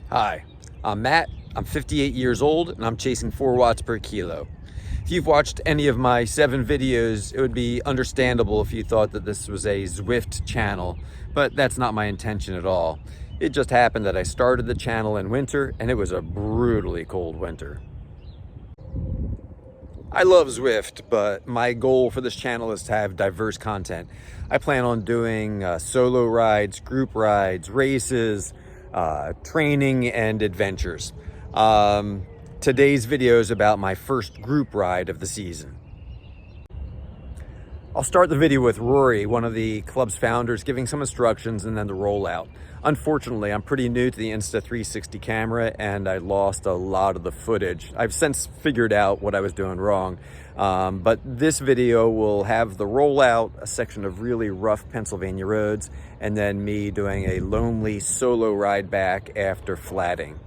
Hi, I'm Matt, I'm 58 years old, and I'm chasing 4 watts per kilo. If you've watched any of my 7 videos, it would be understandable if you thought that this was a Zwift channel, but that's not my intention at all. It just happened that I started the channel in winter, and it was a brutally cold winter. I love Zwift, but my goal for this channel is to have diverse content. I plan on doing solo rides, group rides, races, training, and adventures. Today's video is about my first group ride of the season. I'll start the video with Rory, one of the club's founders, giving some instructions and then the rollout. Unfortunately, I'm pretty new to the Insta360 camera and I lost a lot of the footage. I've since figured out what I was doing wrong, but this video will have the rollout, a section of really rough Pennsylvania roads, and then me doing a lonely solo ride back after flatting.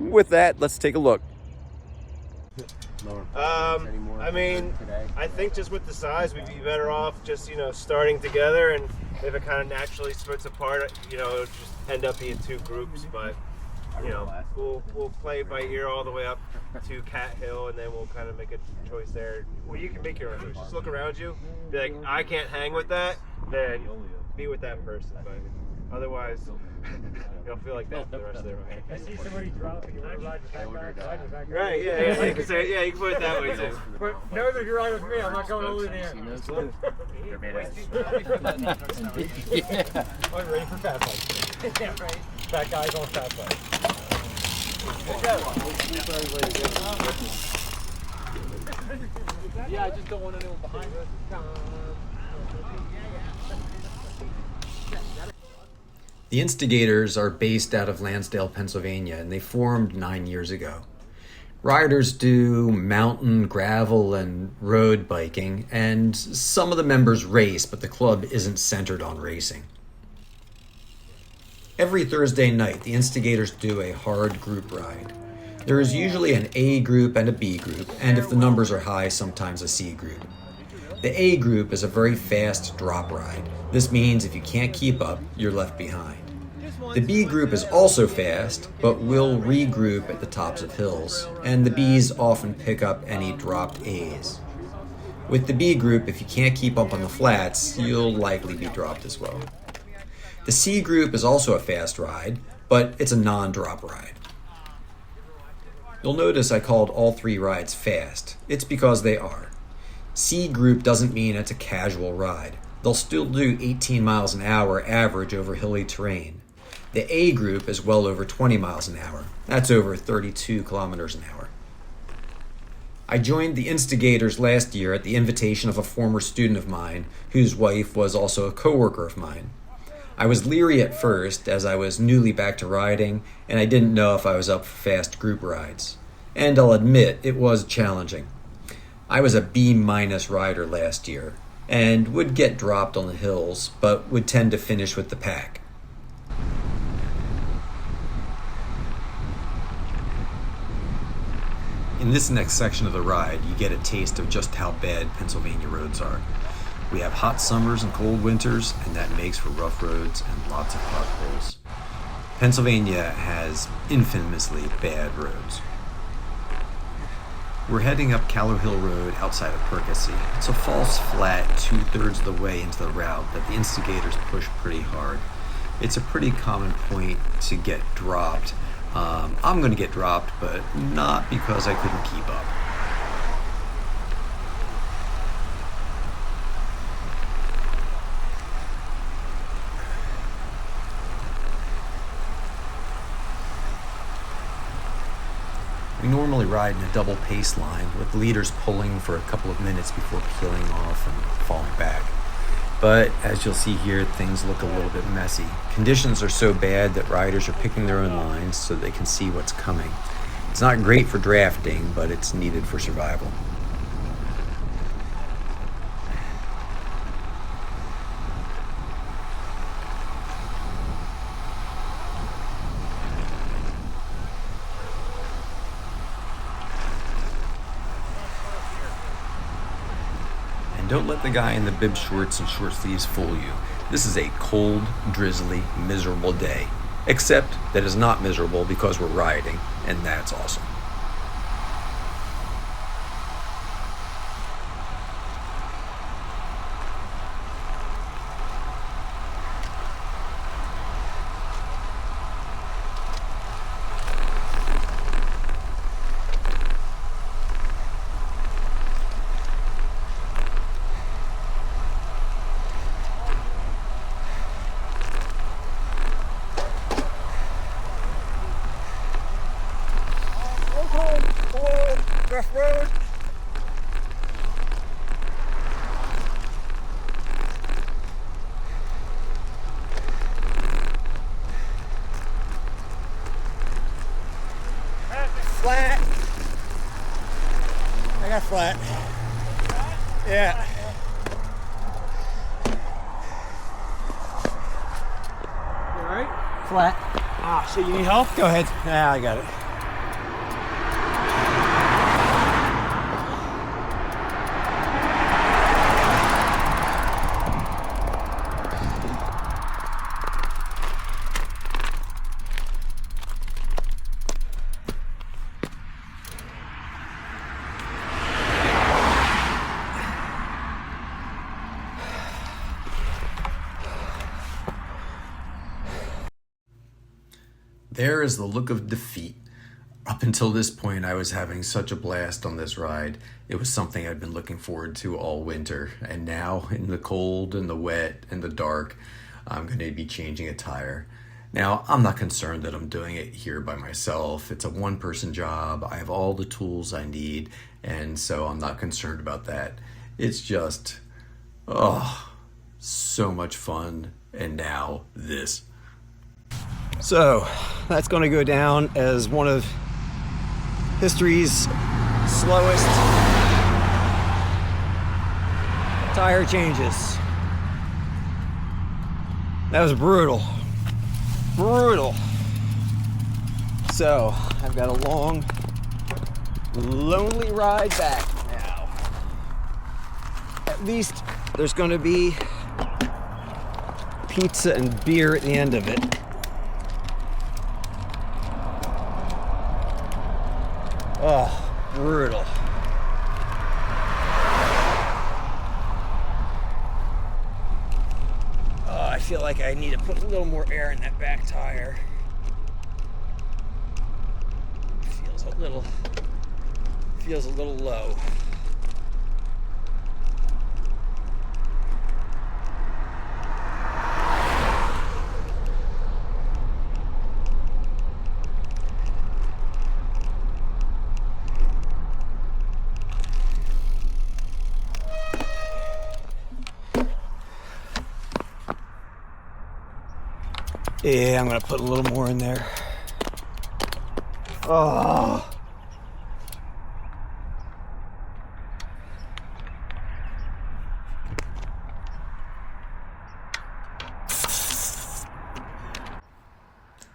With that, let's take a look. I mean, I think just with the size, we'd be better off just, starting together, and if it kind of naturally splits apart, it'll just end up being 2 groups, but, we'll play by ear all the way up to Cat Hill, and then we'll kind of make a choice there. Well, you can make your own choice. Just look around you, be like, I can't hang with that, then be with that person, but otherwise, you'll feel like that for the rest of their life. I see somebody dropping. You want to ride the back? Right, yeah, you can say, yeah, you can put it that way too. But know that you're riding with me. I'm not going over there. I'm ready for fat fight. Yeah, right. Fat guys on fat fight. Yeah, I just don't want anyone behind us. The Instigators are based out of Lansdale, Pennsylvania, and they formed 9 years ago. Riders do mountain, gravel, and road biking, and some of the members race, but the club isn't centered on racing. Every Thursday night, the Instigators do a hard group ride. There is usually an A group and a B group, and if the numbers are high, sometimes a C group. The A group is a very fast drop ride. This means if you can't keep up, you're left behind. The B group is also fast, but will regroup at the tops of hills, and the Bs often pick up any dropped As. With the B group, if you can't keep up on the flats, you'll likely be dropped as well. The C group is also a fast ride, but it's a non-drop ride. You'll notice I called all 3 rides fast. It's because they are. C group doesn't mean it's a casual ride. They'll still do 18 miles an hour average over hilly terrain. The A group is well over 20 miles an hour. That's over 32 kilometers an hour. I joined the Instigators last year at the invitation of a former student of mine, whose wife was also a coworker of mine. I was leery at first, as I was newly back to riding, and I didn't know if I was up for fast group rides. And I'll admit, it was challenging. I was a B- rider last year, and would get dropped on the hills, but would tend to finish with the pack. In this next section of the ride, you get a taste of just how bad Pennsylvania roads are. We have hot summers and cold winters, and that makes for rough roads and lots of potholes. Pennsylvania has infamously bad roads. We're heading up Callow Hill Road outside of Percy. It's a false flat 2/3 of the way into the route that the Instigators push pretty hard. It's a pretty common point to get dropped. I'm going to get dropped, but not because I couldn't keep up. We normally ride in a double pace line with leaders pulling for a couple of minutes before peeling off and falling back. But as you'll see here, things look a little bit messy. Conditions are so bad that riders are picking their own lines so they can see what's coming. It's not great for drafting, but it's needed for survival. Don't let the guy in the bib shorts and short sleeves fool you. This is a cold, drizzly, miserable day. except that it's not miserable because we're riding, and that's awesome. Rough road. Flat. I got flat. Yeah. You alright? Flat. Ah, shit, you need help? Go ahead. Yeah, I got it. There is the look of defeat. Up until this point, I was having such a blast on this ride. It was something I'd been looking forward to all winter. And now, in the cold and the wet and the dark, I'm going to be changing a tire. Now, I'm not concerned that I'm doing it here by myself. It's a one-person job. I have all the tools I need, and so I'm not concerned about that. It's just, so much fun. And now, this. So, that's going to go down as one of history's slowest tire changes. That was brutal. Brutal. So, I've got a long, lonely ride back now. At least there's going to be pizza and beer at the end of it. Oh, brutal. Oh, I feel like I need to put a little more air in that back tire. Feels a little low. Yeah, I'm gonna put a little more in there. Oh.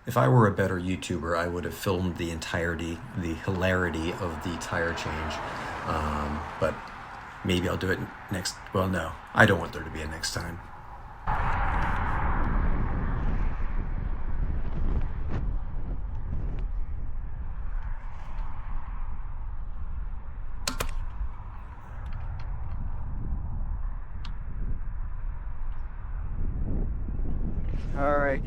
If I were a better YouTuber, I would have filmed the hilarity of the tire change. But maybe I'll do it next. Well, no, I don't want there to be a next time. All right.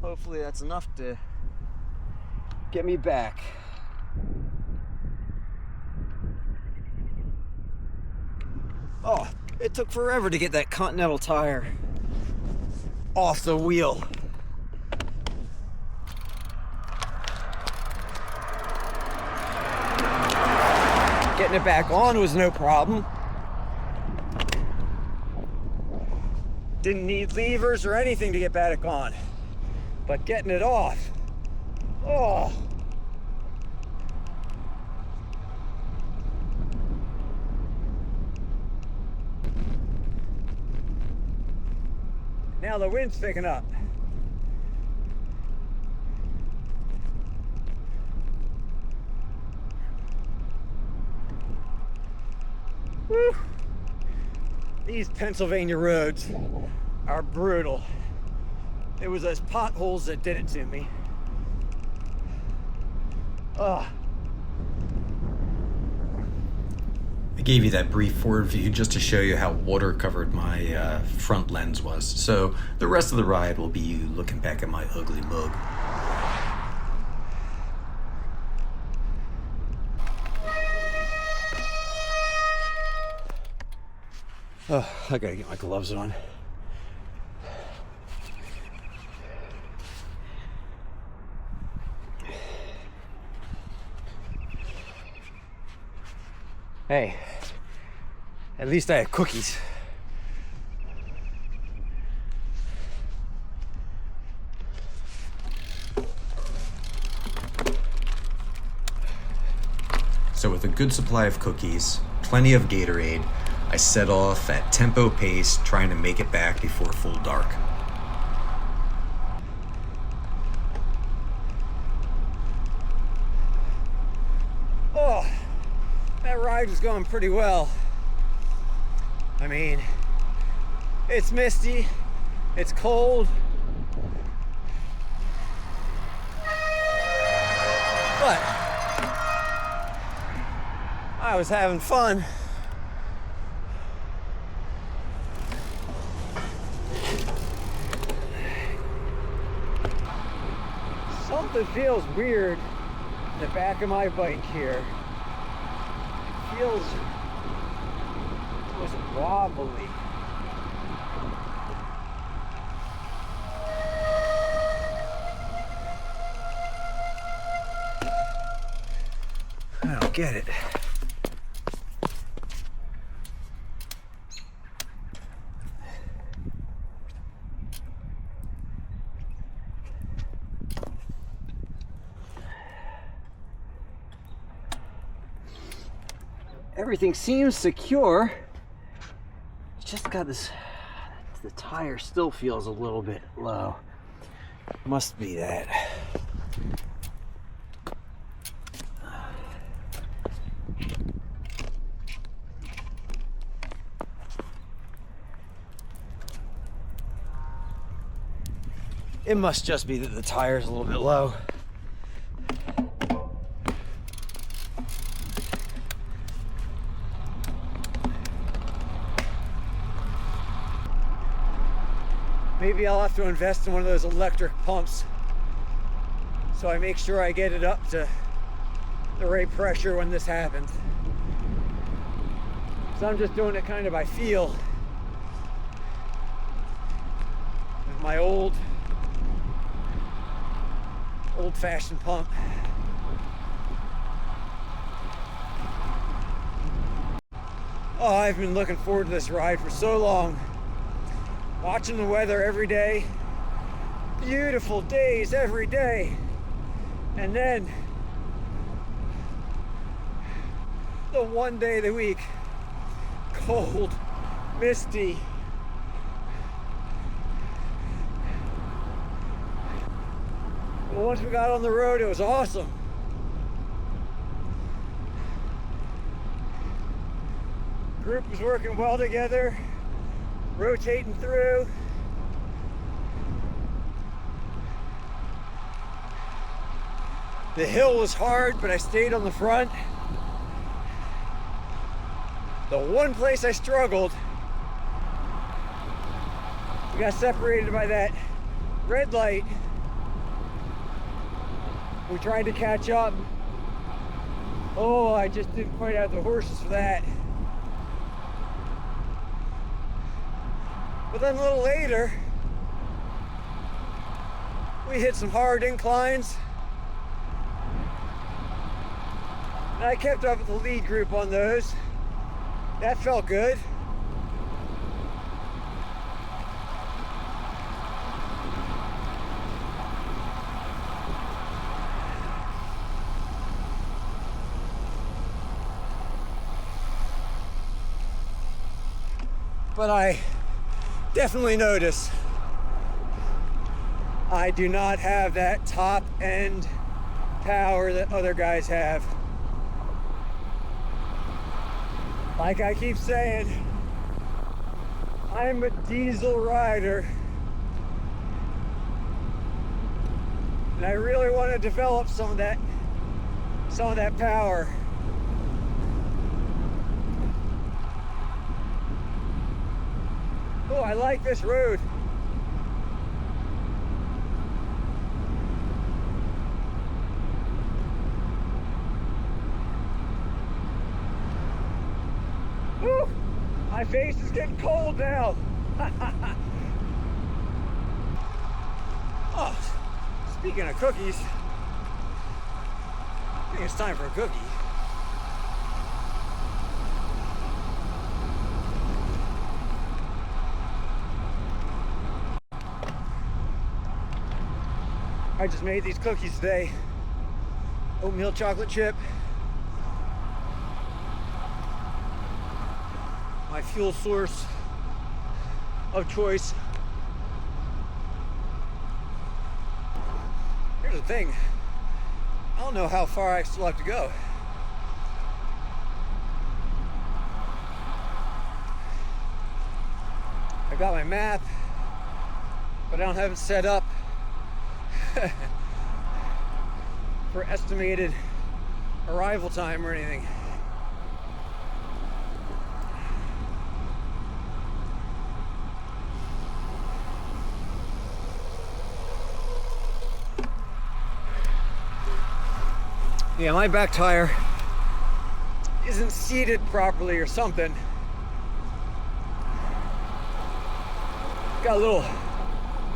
Hopefully that's enough to get me back. Oh, it took forever to get that Continental tire off the wheel. Getting it back on was no problem. Didn't need levers or anything to get back on. But getting it off, oh. Now the wind's picking up. Woo. These Pennsylvania roads are brutal. It was those potholes that did it to me. Ugh. I gave you that brief forward view just to show you how water covered my front lens was. So the rest of the ride will be you looking back at my ugly mug. Oh, I gotta get my gloves on. Hey, at least I had cookies. So with a good supply of cookies, plenty of Gatorade, I set off at tempo pace, trying to make it back before full dark. Oh, that ride was going pretty well. I mean, it's misty, it's cold, but I was having fun. Something feels weird in the back of my bike here. It feels almost wobbly. I don't get it. Everything seems secure. It's just got this, the tire still feels a little bit low. Must be that. It must just be that the tire's a little bit low. Maybe I'll have to invest in one of those electric pumps so I make sure I get it up to the right pressure when this happens. So I'm just doing it kind of by feel with my old-fashioned pump. Oh, I've been looking forward to this ride for so long. Watching the weather every day, beautiful days every day, and then the one day of the week, cold, misty. But once we got on the road, it was awesome. Group was working well together. Rotating through. The hill was hard, but I stayed on the front. The one place I struggled, we got separated by that red light. We tried to catch up. Oh, I just didn't quite have the horses for that. But then a little later, we hit some hard inclines. And I kept up with the lead group on those. That felt good. But I definitely notice I do not have that top end power that other guys have. Like I keep saying, I'm a diesel rider. And I really want to develop some of that power. Oh, I like this road. Woo! My face is getting cold now. Oh, speaking of cookies, I think it's time for a cookie. I just made these cookies today. Oatmeal chocolate chip. My fuel source of choice. Here's the thing. I don't know how far I still have to go. I got my map, but I don't have it set up for estimated arrival time or anything. Yeah, my back tire isn't seated properly or something. Got a little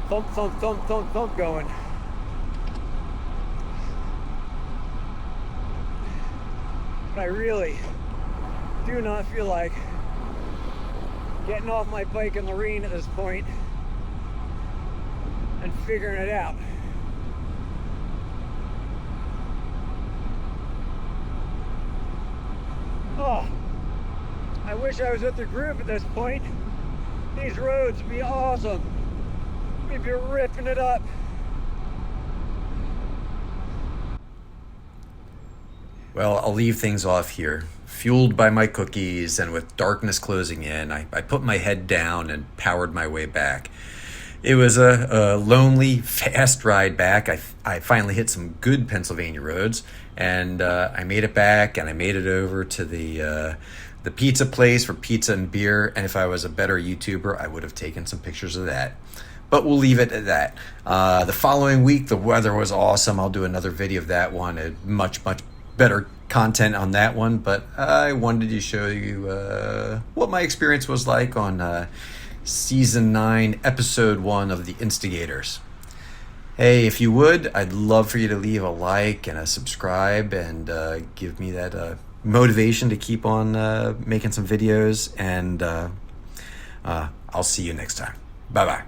thump, thump, thump, thump, thump going. But I really do not feel like getting off my bike in Lorraine at this point and figuring it out. Oh, I wish I was with the group at this point. These roads would be awesome. We'd be ripping it up. Well, I'll leave things off here. Fueled by my cookies and with darkness closing in, I put my head down and powered my way back. It was a lonely, fast ride back. I finally hit some good Pennsylvania roads, and I made it back, and I made it over to the pizza place for pizza and beer. And if I was a better YouTuber, I would have taken some pictures of that. But we'll leave it at that. The following week, the weather was awesome. I'll do another video of that one. Much better content on that one. But I wanted to show you what my experience was like on Season 9, Episode 1 of the Instigators. Hey, if you would, I'd love for you to leave a like and a subscribe and give me that motivation to keep on making some videos. And I'll see you next time. Bye-bye.